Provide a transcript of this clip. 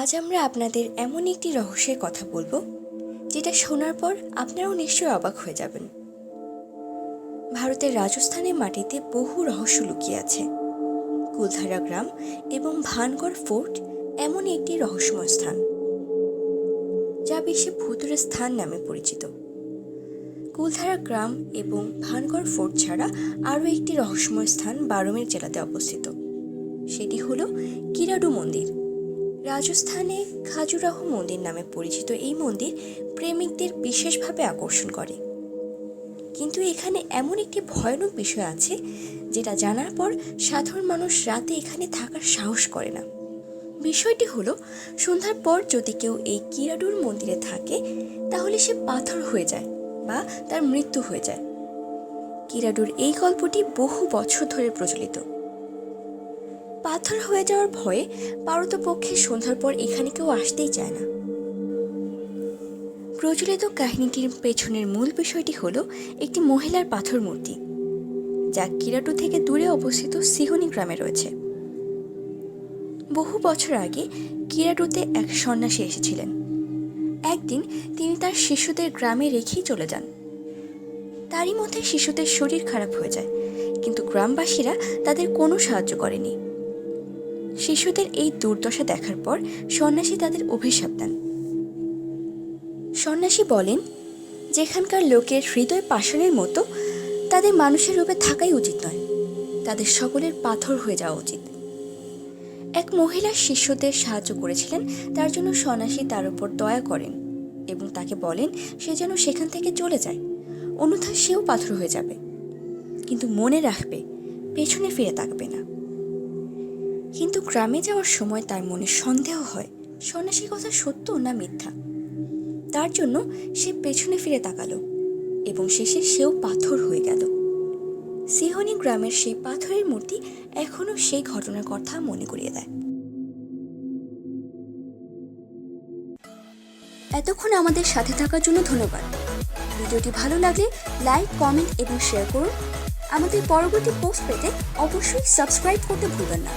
আজ আমরা আপনাদের এমন একটি রহস্যের কথা বলবো যেটা শোনার পর আপনারাও নিশ্চয়ই অবাক হয়ে যাবেন। ভারতের রাজস্থানের মাটিতে বহু রহস্য লুকিয়ে আছে। কুলধারা গ্রাম এবং ভানগড় ফোর্ট এমনই একটি রহস্যময় স্থান, যা বিশ্বে ভূতুড়ে স্থান নামে পরিচিত। কুলধারা গ্রাম এবং ভানগড় ফোর্ট ছাড়া আরও একটি রহস্যময় স্থান বারমের জেলাতে অবস্থিত। সেটি হলো কিরাডু মন্দির। রাজস্থানে খাজুরাহো মন্দির নামে পরিচিত এই মন্দির প্রেমিকদের বিশেষভাবে আকর্ষণ করে। কিন্তু এখানে এমন একটি ভয়ানক বিষয় আছে যেটা জানার পর সাধারণ মানুষ রাতে এখানে থাকার সাহস করে না। বিষয়টি হলো, সন্ধ্যার পর যদি কেউ এই কিরাডুর মন্দিরে থাকে তাহলে সে পাথর হয়ে যায় বা তার মৃত্যু হয়ে যায়। কিরাডুর এই গল্পটি বহু বছর ধরে প্রচলিত। পাথর হয়ে যাওয়ার ভয়ে পারতপক্ষে সন্ধ্যার পর এখানে কেউ আসতেই চায় না। প্রচলিত কাহিনীটির পেছনের মূল বিষয়টি হলো একটি মহিলার পাথর মূর্তি, যা কিরাডু থেকে দূরে অবস্থিত সিহনি গ্রামে রয়েছে। বহু বছর আগে কিরাডুতে এক সন্ন্যাসী এসেছিলেন। একদিন তিনি তার শিশুদের গ্রামে রেখেই চলে যান। তারই মধ্যে শিশুদের শরীর খারাপ হয়ে যায়, কিন্তু গ্রামবাসীরা তাদের কোনো সাহায্য করেনি। শিশুদের এই দুর্দশা দেখার পর সন্ন্যাসী তাদের অভিশাপ দেন। সন্ন্যাসী বলেন, যেখানকার লোকের হৃদয় পাষাণের মতো, তাদের মানুষের রূপে থাকাই উচিত নয়, তাদের সকলের পাথর হয়ে যাওয়া উচিত। এক মহিলা শিশুদের সাহায্য করেছিলেন, তার জন্য সন্ন্যাসী তার উপর দয়া করেন এবং তাকে বলেন সে যেন সেখান থেকে চলে যায়, অন্যথায় সেও পাথর হয়ে যাবে। কিন্তু মনে রাখবে, পেছনে ফিরে তাকাবে না। কিন্তু গ্রামে যাওয়ার সময় তার মনে সন্দেহ হয় সন্ন্যাসীর কথা সত্য না মিথ্যা। তার জন্য সে পেছনে ফিরে তাকালো এবং শেষে সেও পাথর হয়ে গেল। সিহনি গ্রামের সেই পাথরের মূর্তি এখনো সেই ঘটনার কথা মনে করিয়ে দেয়। এতক্ষণ আমাদের সাথে থাকার জন্য ধন্যবাদ। ভিডিওটি ভালো লাগলে লাইক, কমেন্ট এবং শেয়ার করুন। আমাদের পরবর্তী পোস্ট পেতে অবশ্যই সাবস্ক্রাইব করতে ভুলবেন না।